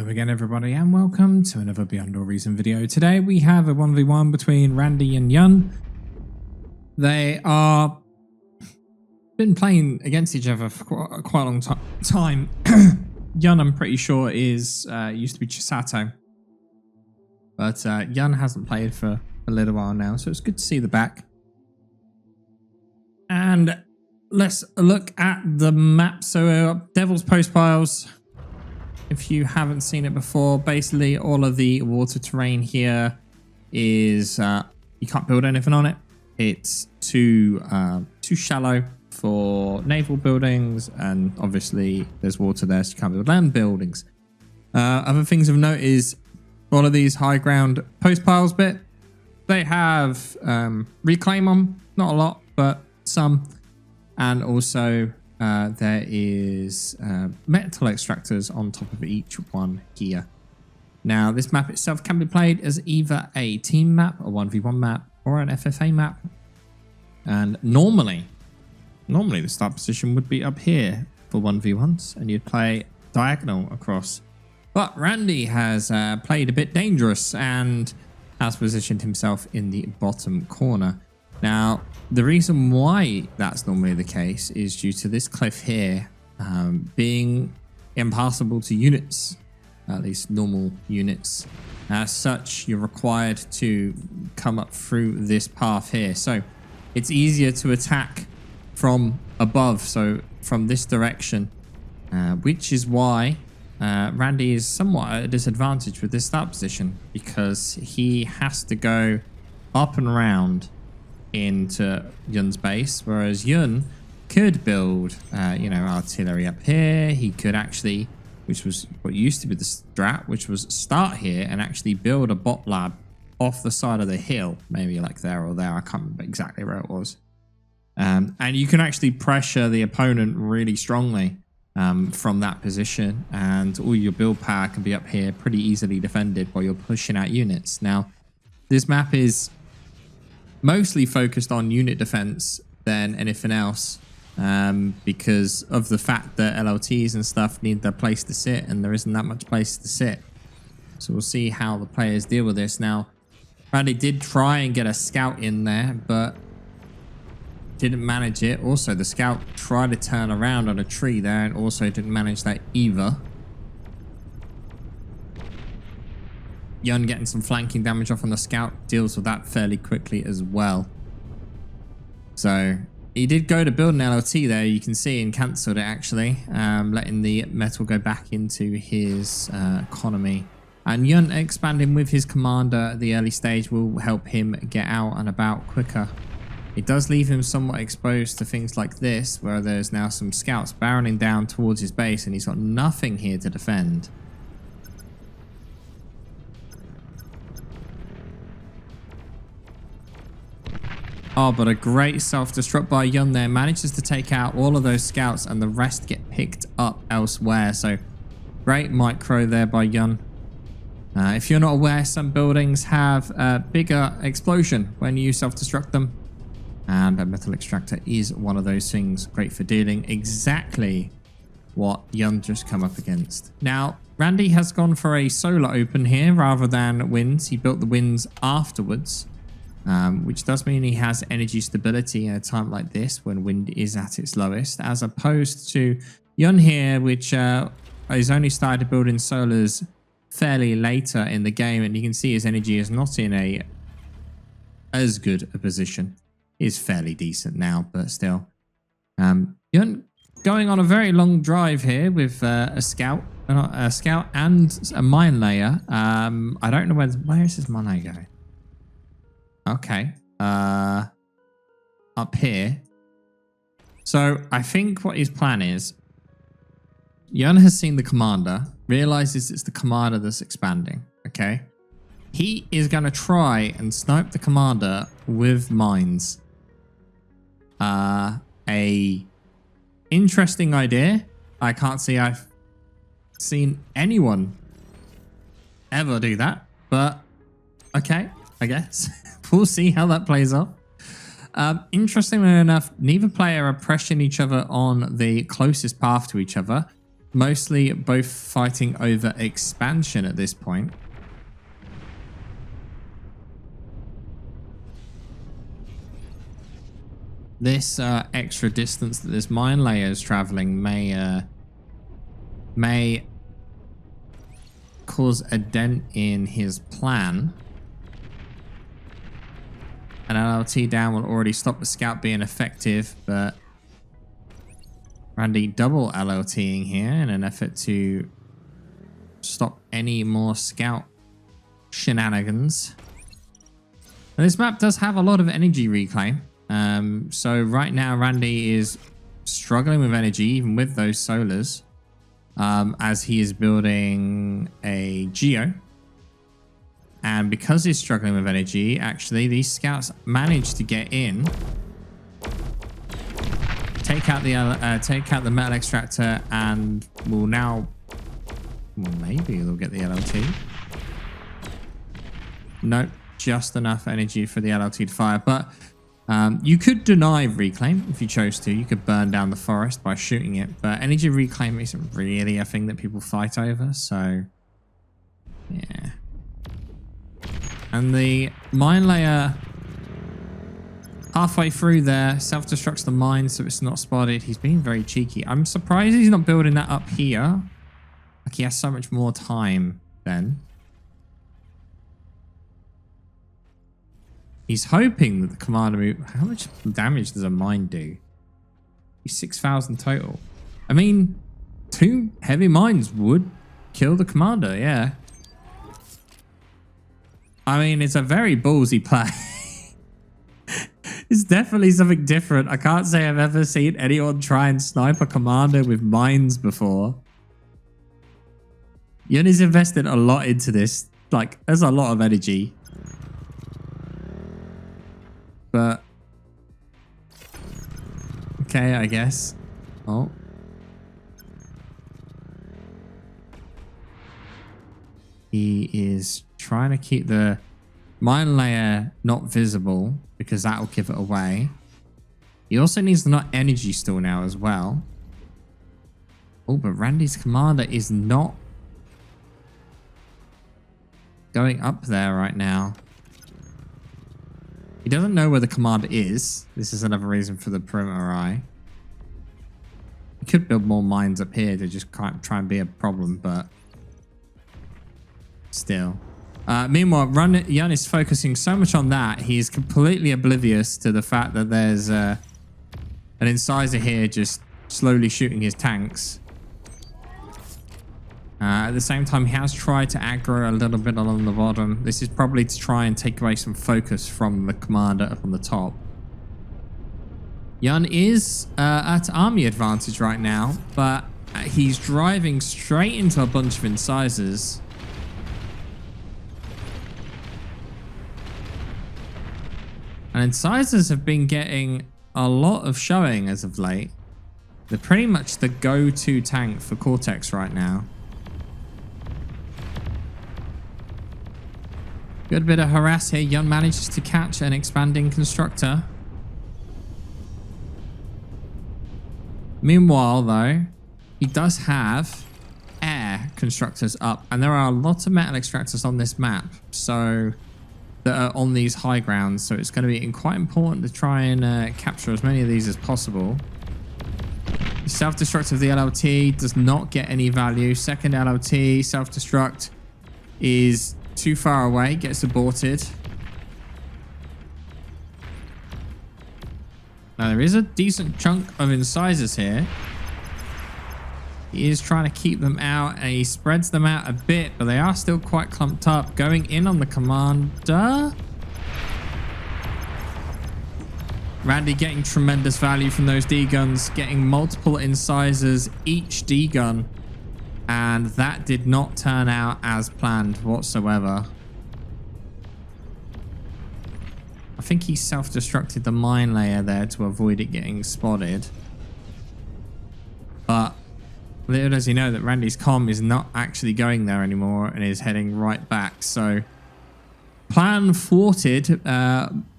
Hello again everybody and welcome to another Beyond All Reason video. Today we have a 1v1 between rAndy and Yun. They are been playing against each other for quite a long time. Yun, I'm pretty sure, is used to be Chisato. But Yun hasn't played for a little while now, so it's good to see the back. And let's look at the map. So Devil's Postpiles. If you haven't seen it before, basically all of the water terrain here is you can't build anything on it. It's too shallow for naval buildings, and obviously there's water there, so you can't build land buildings. Other things of note is all of these high ground post piles bit. They have reclaim on, not a lot, but some, and also there is metal extractors on top of each one here. Now, this map itself can be played as either a team map, a 1v1 map, or an FFA map. And normally the start position would be up here for 1v1s, and you'd play diagonal across. But rAndy has played a bit dangerous and has positioned himself in the bottom corner. Now, the reason why that's normally the case is due to this cliff here being impassable to units, at least normal units. As such, you're required to come up through this path here. So it's easier to attack from above, so from this direction, which is why rAndy is somewhat at a disadvantage with this start position, because he has to go up and around into Yun's base, whereas Yun could build artillery up here. He could actually, which was what used to be the strat, which was start here and actually build a bot lab off the side of the hill, maybe like there or there, I can't remember exactly where it was. And you can actually pressure the opponent really strongly from that position, and all your build power can be up here pretty easily defended while you're pushing out units. Now, this map is mostly focused on unit defense than anything else, because of the fact that LLTs and stuff need their place to sit, and there isn't that much place to sit. So we'll see how the players deal with this. Now, rAndy did try and get a scout in there, but didn't manage it. Also, the scout tried to turn around on a tree there and also didn't manage that either. Yun getting some flanking damage off on the scout deals with that fairly quickly as well. So he did go to build an LLT there, you can see, and cancelled it actually, letting the metal go back into his economy. And Yun expanding with his commander at the early stage will help him get out and about quicker. It does leave him somewhat exposed to things like this, where there's now some scouts barreling down towards his base and he's got nothing here to defend. Oh, but a great self-destruct by Yun there. Manages to take out all of those scouts and the rest get picked up elsewhere. So great micro there by Yun. If you're not aware, some buildings have a bigger explosion when you self-destruct them. And a metal extractor is one of those things. Great for dealing exactly what Yun just come up against. Now, rAndy has gone for a solar open here rather than winds. He built the winds afterwards. Which does mean he has energy stability in a time like this when wind is at its lowest, as opposed to Yun here, which is only started building solars fairly later in the game, and you can see his energy is not in as good a position. Is fairly decent now, but still. Yun going on a very long drive here with a scout and a mine layer. I don't know where is his mine layer going. Okay, up here. So I think what his plan is, Yun has seen the commander, realizes it's the commander that's expanding, okay? He is going to try and snipe the commander with mines. A interesting idea. I can't see I've seen anyone ever do that, but okay, I guess. We'll see how that plays off. Interestingly enough, neither player are pressuring each other on the closest path to each other. mostly both fighting over expansion at this point. This extra distance that this mine layer is traveling may cause a dent in his plan. An LLT down will already stop the scout being effective, but rAndy double LLTing here in an effort to stop any more scout shenanigans. And this map does have a lot of energy reclaim. So right now rAndy is struggling with energy, even with those solars, as he is building a geo. And because he's struggling with energy, actually these scouts managed to get in, take out the metal extractor, and will now, well, maybe they'll get the LLT. Nope, just enough energy for the LLT to fire. But you could deny reclaim if you chose to. You could burn down the forest by shooting it, but energy reclaim isn't really a thing that people fight over. So yeah. And the mine layer halfway through there self-destructs the mine so it's not spotted. He's being very cheeky. I'm surprised he's not building that up here. Like, he has so much more time then. He's hoping that the commander... How much damage does a mine do? 6,000 total. I mean, 2 heavy mines would kill the commander, yeah. I mean, it's a very ballsy play. It's definitely something different. I can't say I've ever seen anyone try and snipe a commander with mines before. Yuni's invested a lot into this. Like, there's a lot of energy. But... okay, I guess. Oh. He is trying to keep the mine layer not visible because that will give it away. He also needs to not energy store now as well. Oh, but rAndy's commander is not going up there right now. He doesn't know where the commander is. This is another reason for the perimeter eye. He could build more mines up here to just try and be a problem, but still. Meanwhile, Yun is focusing so much on that, he is completely oblivious to the fact that there's an incisor here just slowly shooting his tanks. At the same time, he has tried to aggro a little bit along the bottom. This is probably to try and take away some focus from the commander up on the top. Yun is at army advantage right now, but he's driving straight into a bunch of incisors. And incisors have been getting a lot of showing as of late. They're pretty much the go-to tank for Cortex right now. Good bit of harass here. Yun manages to catch an expanding constructor. Meanwhile, though, he does have air constructors up. And there are lots of metal extractors on this map. So... that are on these high grounds, so it's going to be quite important to try and capture as many of these as possible. Self-destruct of the LLT does not get any value. Second LLT, self-destruct, is too far away, gets aborted. Now there is a decent chunk of incisors here. He is trying to keep them out, and he spreads them out a bit, but they are still quite clumped up. Going in on the commander. rAndy getting tremendous value from those D-guns, getting multiple incisors each D-gun, and that did not turn out as planned whatsoever. I think he self-destructed the mine layer there to avoid it getting spotted. But little does he know that rAndy's comm is not actually going there anymore and is heading right back. So plan thwarted,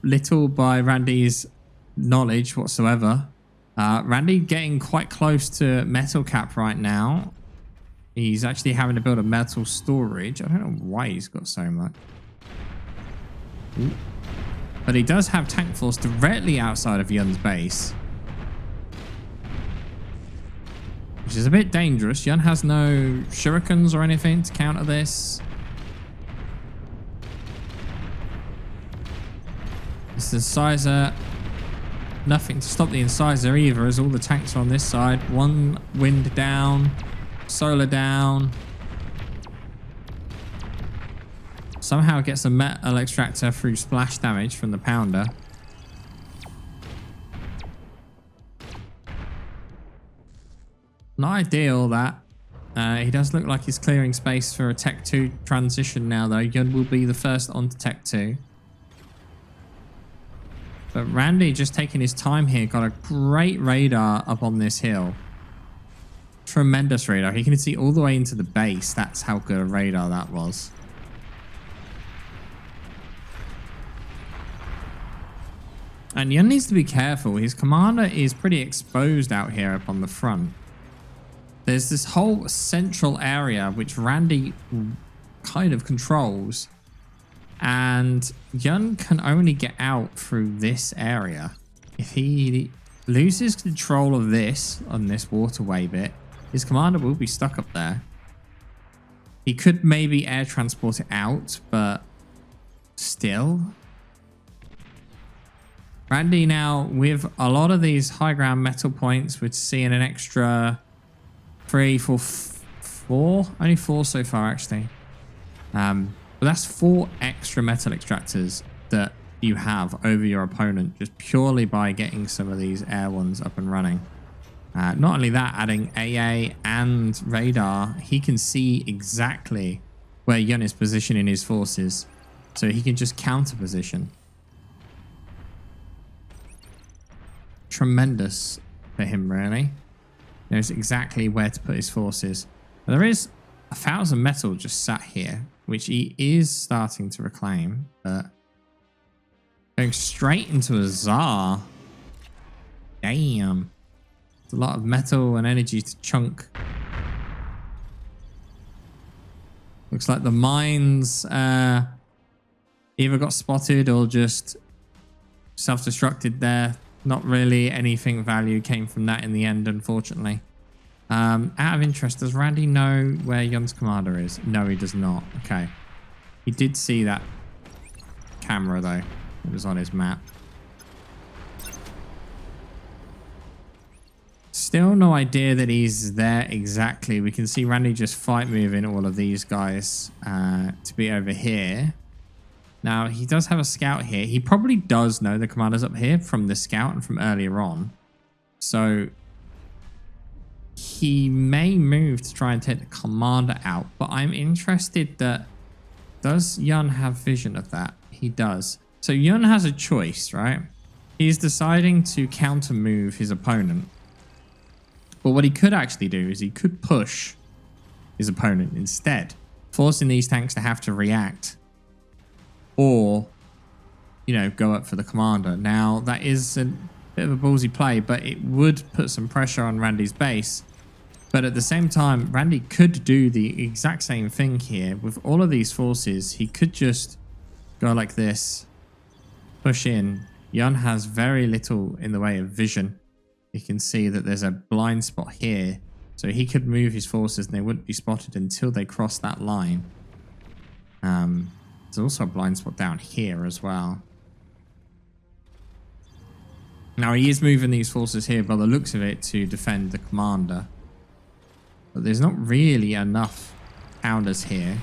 little by rAndy's knowledge whatsoever. rAndy getting quite close to metal cap right now. He's actually having to build a metal storage. I don't know why he's got so much. Ooh. But he does have tank force directly outside of Yun's base, which is a bit dangerous. Yun has no shurikens or anything to counter this. This incisor, nothing to stop the incisor either, as all the tanks are on this side. One wind down, solar down. Somehow gets a metal extractor through splash damage from the pounder. Not ideal, that. He does look like he's clearing space for a Tech 2 transition now, though. Yun will be the first onto Tech 2. But rAndy, just taking his time here, got a great radar up on this hill. Tremendous radar. He can see all the way into the base. That's how good a radar that was. And Yun needs to be careful. His commander is pretty exposed out here up on the front. There's this whole central area which rAndy kind of controls. And Yun can only get out through this area. If he loses control of this on this waterway bit, his commander will be stuck up there. He could maybe air transport it out, but still. rAndy now, with a lot of these high ground metal points, we're seeing an extra 3, 4, 4. Only 4 so far, actually. But that's 4 extra metal extractors that you have over your opponent just purely by getting some of these air ones up and running. Not only that, adding AA and radar, he can see exactly where Yun is positioning his forces, so he can just counter position. Tremendous for him, really. Knows exactly where to put his forces. But there is 1,000 metal just sat here, which he is starting to reclaim, but going straight into a Tsar. Damn. It's a lot of metal and energy to chunk. Looks like the mines either got spotted or just self-destructed there. Not really anything value came from that in the end, unfortunately. Out of interest, does rAndy know where Yun's commander is? No, he does not. Okay. He did see that camera, though. It was on his map. Still no idea that he's there exactly. We can see rAndy just fight moving all of these guys to be over here. Now, he does have a scout here. He probably does know the commander's up here from the scout and from earlier on. So he may move to try and take the commander out. But I'm interested that, does Yun have vision of that? He does. So Yun has a choice, right? He's deciding to counter move his opponent. But what he could actually do is he could push his opponent instead, forcing these tanks to have to react. Or, you know, go up for the commander. Now, that is a bit of a ballsy play, but it would put some pressure on rAndy's base. But at the same time, rAndy could do the exact same thing here. With all of these forces, he could just go like this, push in. Yun has very little in the way of vision. You can see that there's a blind spot here. So he could move his forces and they wouldn't be spotted until they cross that line. There's also a blind spot down here as well. Now he is moving these forces here by the looks of it to defend the commander. But there's not really enough pounders here.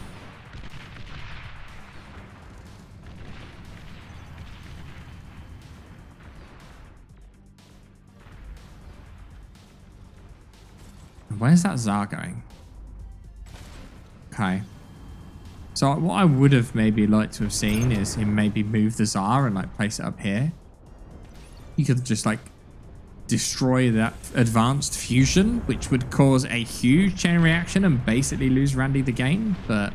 Where's that Tsar going? Okay. So what I would have maybe liked to have seen is him maybe move the Tsar and like place it up here. You could just like destroy that advanced fusion, which would cause a huge chain reaction and basically lose rAndy the game. But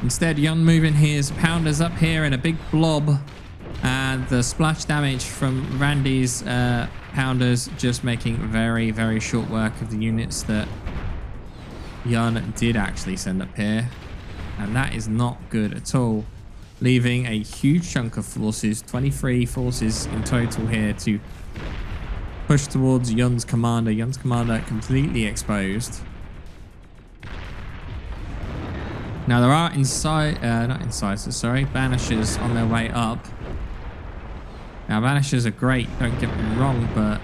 instead, Yun moving his pounders up here in a big blob, and the splash damage from rAndy's pounders just making very, very short work of the units that Yun did actually send up here. And that is not good at all. Leaving a huge chunk of forces, 23 forces in total here to push towards Yun's commander. Yun's commander completely exposed. Now there are banishers on their way up. Now banishers are great, don't get me wrong, but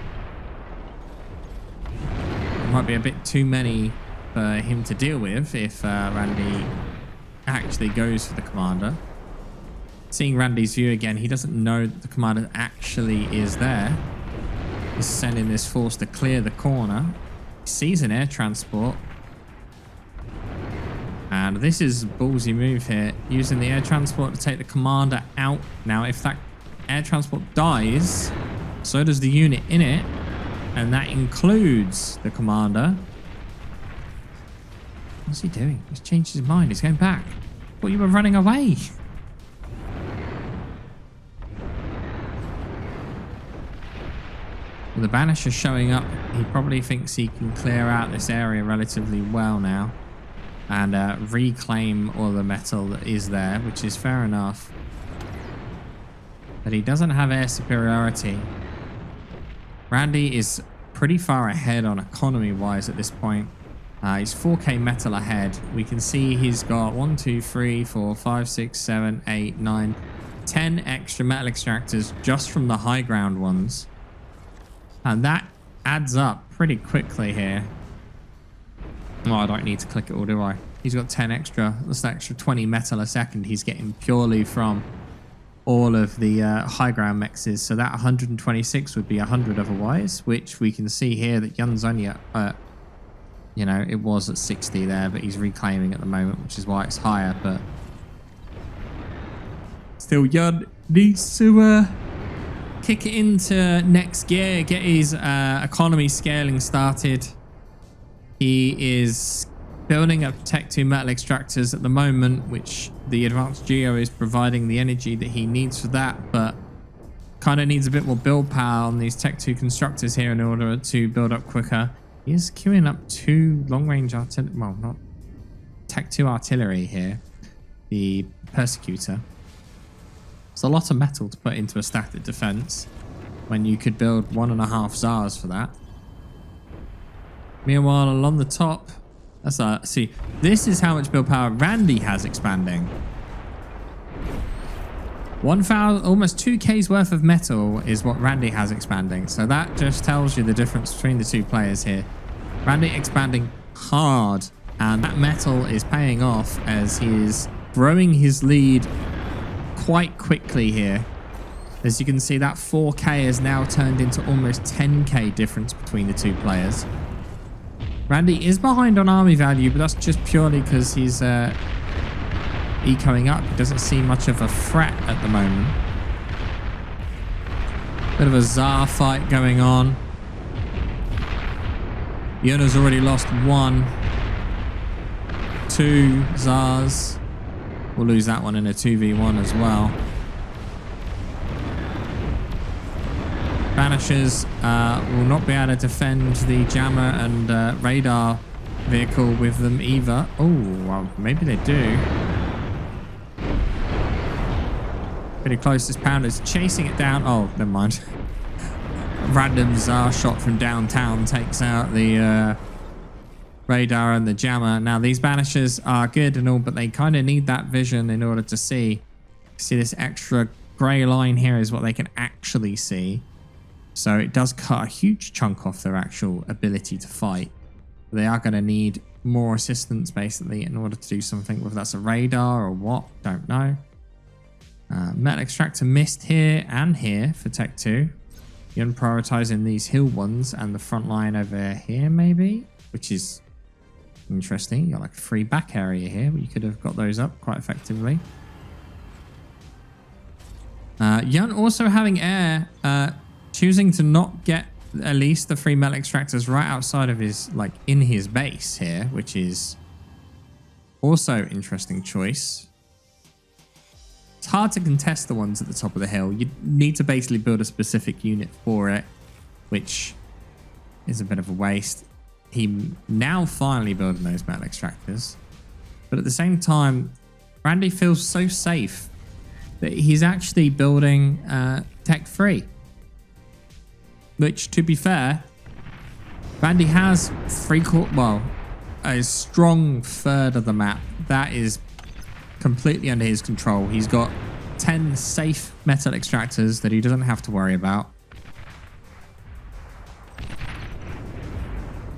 it might be a bit too many for him to deal with if rAndy actually goes for the commander. Seeing rAndy's view again, he doesn't know that the commander actually is there. He's sending this force to clear the corner. He sees an air transport. And this is a ballsy move here, using the air transport to take the commander out. Now, if that air transport dies, so does the unit in it, and that includes the commander. What's he doing? He's changed his mind. He's going back. Thought you were running away. With the banisher showing up, he probably thinks he can clear out this area relatively well now and reclaim all the metal that is there, which is fair enough. But he doesn't have air superiority. rAndy is pretty far ahead on economy wise at this point. He's 4k metal ahead. We can see he's got 1, 2, 3, 4, 5, 6, 7, 8, 9, 10 extra metal extractors just from the high ground ones. And that adds up pretty quickly here. Oh, I don't need to click it all, do I? He's got 10 extra. That's an extra 20 metal a second he's getting purely from all of the high ground mexes. So that 126 would be 100 otherwise, which we can see here that Yun's only at, you know, it was at 60 there, but he's reclaiming at the moment, which is why it's higher. But still, Yun needs to kick it into next gear, get his economy scaling started. He is building up Tech 2 metal extractors at the moment, which the advanced geo is providing the energy that he needs for that, but kind of needs a bit more build power on these Tech 2 constructors here in order to build up quicker. He is queuing up 2 long-range artillery, well, not Tech 2 artillery here, the Persecutor. It's a lot of metal to put into a static defense when you could build 1.5 ZARs for that. Meanwhile, along the top, see, this is how much build power rAndy has expanding. 1,000, almost 2k's worth of metal is what rAndy has expanding. So that just tells you the difference between the two players here. rAndy expanding hard, and that metal is paying off as he is growing his lead quite quickly here. As you can see, that 4k has now turned into almost 10k difference between the two players. rAndy is behind on army value, but that's just purely because he's ecoing up. He doesn't see much of a threat at the moment. Bit of a ZAR fight going on. Yona's already lost 1, 2 ZARs. We'll lose that one in a 2v1 as well. Banishers will not be able to defend the jammer and radar vehicle with them either. Oh, well, maybe they do. Pretty close. This Pounder's chasing it down. Oh, never mind. Random ZAR shot from downtown takes out the radar and the jammer. Now, these banishers are good and all, but they kind of need that vision in order to see. See, this extra grey line here is what they can actually see. So it does cut a huge chunk off their actual ability to fight. They are going to need more assistance, basically, in order to do something, whether that's a radar or what, don't know. Metal Extractor missed here and here for Tech 2. You're prioritizing these hill ones and the front line over here, maybe, which is interesting. You got like a free back area here, but you could have got those up quite effectively. Yun also having air, choosing to not get at least the 3 metal extractors right outside of his, like in his base here, which is also interesting choice. It's hard to contest the ones at the top of the hill. You need to basically build a specific unit for it, which is a bit of a waste. he now finally building those metal extractors. But at the same time, rAndy feels so safe that he's actually building tech free. Which, to be fair, rAndy has a strong third of the map that is completely under his control. He's got 10 safe metal extractors that he doesn't have to worry about.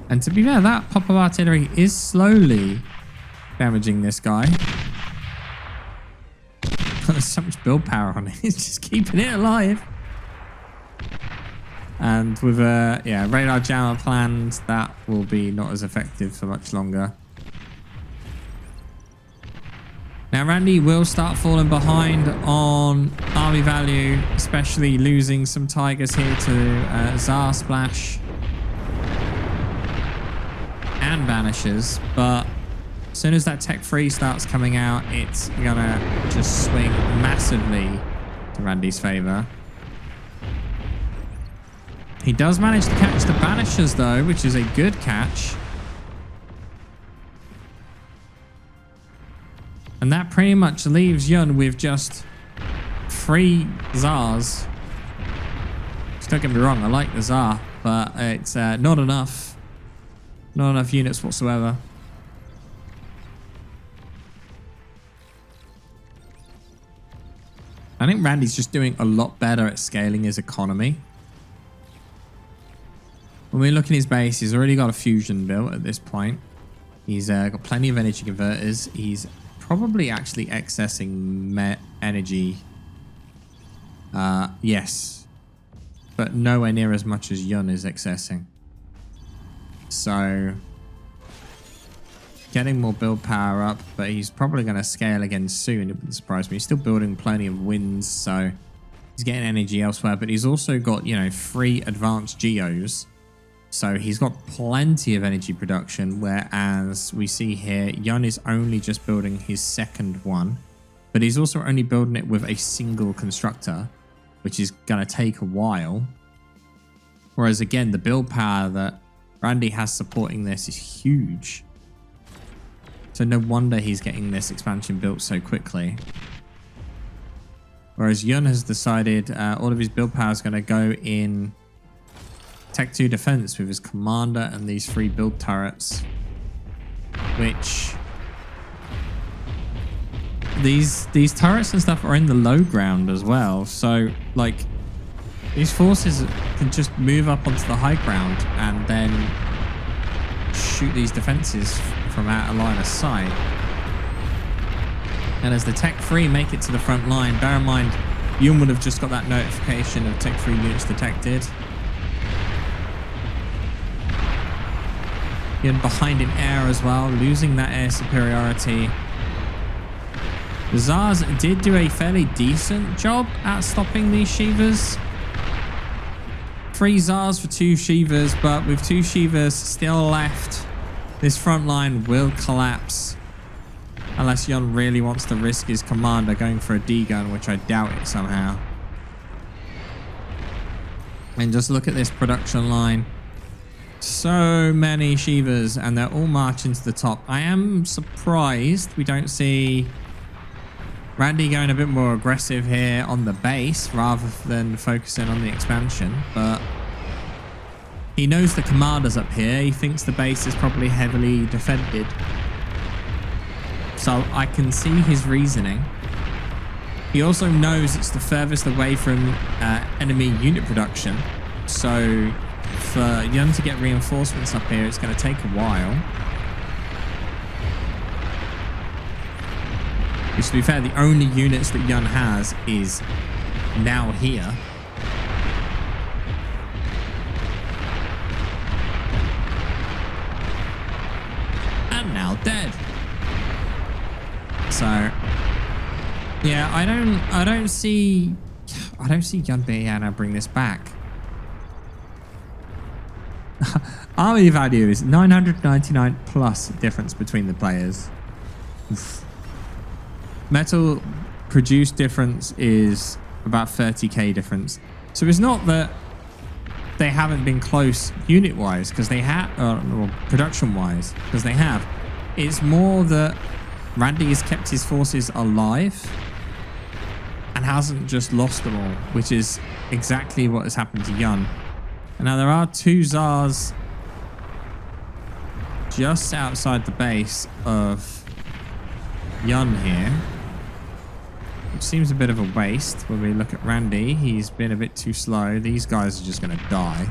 And to be fair, that pop of artillery is slowly damaging this guy. There's so much build power on it. It's just keeping it alive. And with a radar jammer planned, that will be not as effective for much longer. Now rAndy will start falling behind on army value, especially losing some tigers here to Tsar Splash and Vanishes. But as soon as that tech free starts coming out, it's gonna just swing massively to rAndy's favor. He does manage to catch the Banishers though, which is a good catch. And that pretty much leaves Yun with just 3 Tsars. Just don't get me wrong, I like the Tsar, but it's not enough. Not enough units whatsoever. I think rAndy's just doing a lot better at scaling his economy. When we look in his base, he's already got a fusion built at this point. He's got plenty of energy converters. He's probably actually accessing energy. Yes. But nowhere near as much as Yun is accessing. So getting more build power up, but he's probably going to scale again soon. It wouldn't surprise me. He's still building plenty of winds, so he's getting energy elsewhere. But he's also got, 3 advanced geos. So he's got plenty of energy production, whereas we see here, Yun is only just building his 2nd one, but he's also only building it with a single constructor, which is going to take a while. Whereas again, the build power that rAndy has supporting this is huge. So no wonder he's getting this expansion built so quickly. Whereas Yun has decided all of his build power is going to go in Tech 2 defense with his commander and these 3 build turrets, which these turrets and stuff are in the low ground as well. So like these forces can just move up onto the high ground and then shoot these defenses from out of line of sight. And as the Tech 3 make it to the front line, bear in mind Yun would have just got that notification of Tech 3 units detected. Yun behind in air as well, losing that air superiority. The Tsars did do a fairly decent job at stopping these Shivas. 3 Tsars for 2 Shivas, but with 2 Shivas still left, this front line will collapse. Unless Yun really wants to risk his commander going for a D-gun, which I doubt it somehow. And just look at this production line. So many Shivas, and they're all marching to the top. I am surprised we don't see rAndy going a bit more aggressive here on the base rather than focusing on the expansion, but he knows the commander's up here. He thinks the base is probably heavily defended. So I can see his reasoning. He also knows it's the furthest away from enemy unit production. So for Yun to get reinforcements up here, it's going to take a while. Which, to be fair, the only units that Yun has is now here. And now dead. So yeah, I don't see Yun being able to bring this back. Army value is 999 plus difference between the players. Metal produced difference is about 30k difference. So it's not that they haven't been close unit-wise, because they have, or production-wise, because they have. It's more that rAndy has kept his forces alive and hasn't just lost them all, which is exactly what has happened to Yun. And now there are 2 Tsars just outside the base of Yun here, which seems a bit of a waste. When we look at rAndy, he's been a bit too slow. These guys are just going to die.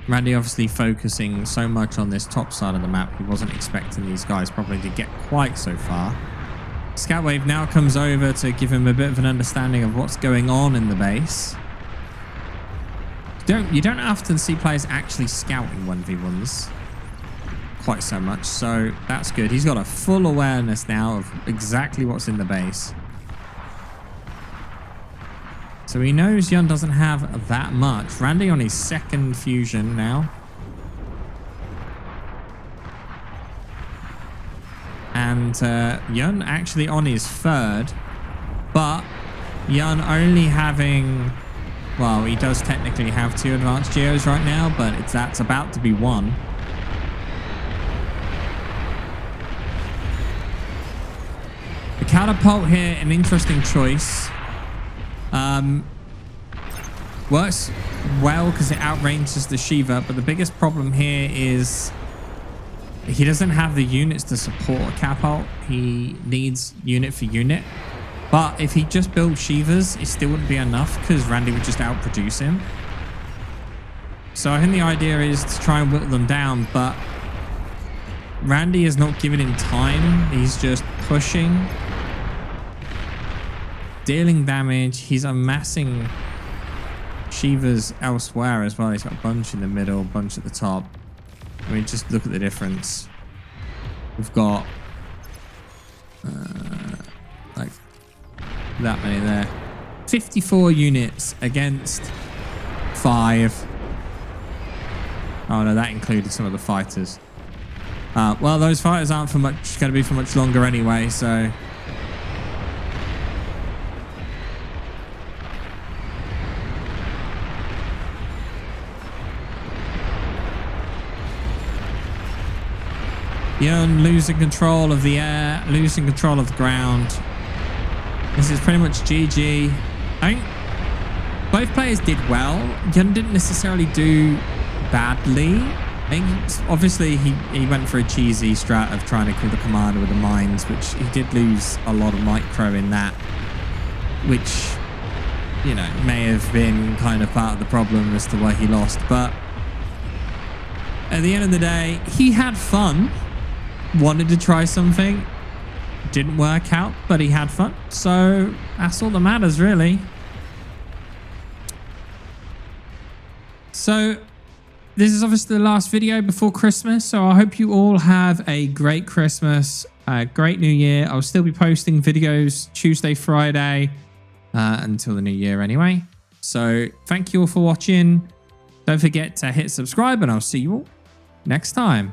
rAndy obviously focusing so much on this top side of the map, he wasn't expecting these guys probably to get quite so far. Scout wave now comes over to give him a bit of an understanding of what's going on in the base. You don't often see players actually scouting 1v1s quite so much, so that's good. He's got a full awareness now of exactly what's in the base. So he knows Yun doesn't have that much. rAndy on his 2nd fusion now. And Yun actually on his 3rd. But Yun only having... Well, he does technically have 2 advanced geos right now, but that's about to be 1. The catapult here, an interesting choice. Works well because it outranges the Shiva, but the biggest problem here is he doesn't have the units to support a catapult. He needs unit for unit. But if he just builds Shivas, it still wouldn't be enough because rAndy would just outproduce him. So I think the idea is to try and whittle them down, but rAndy is not giving him time. He's just pushing, dealing damage. He's amassing Shivas elsewhere as well. He's got a bunch in the middle, a bunch at the top. I mean, just look at the difference. We've got like that many there. 54 units against 5. Oh no, that included some of the fighters. Well, those fighters aren't going to be for much longer anyway, so... Yun losing control of the air, losing control of the ground. This is pretty much GG. I think both players did well. Yun didn't necessarily do badly. I think obviously he went for a cheesy strat of trying to kill the commander with the mines, which he did lose a lot of micro in that, which, you know, may have been kind of part of the problem as to why he lost. But at the end of the day, he had fun. Wanted to try something, didn't work out, but he had fun, so that's all that matters, really. So this is obviously the last video before Christmas, so I hope you all have a great Christmas, a great New Year. I'll still be posting videos Tuesday, Friday until the new year anyway. So thank you all for watching. Don't forget to hit subscribe, and I'll see you all next time.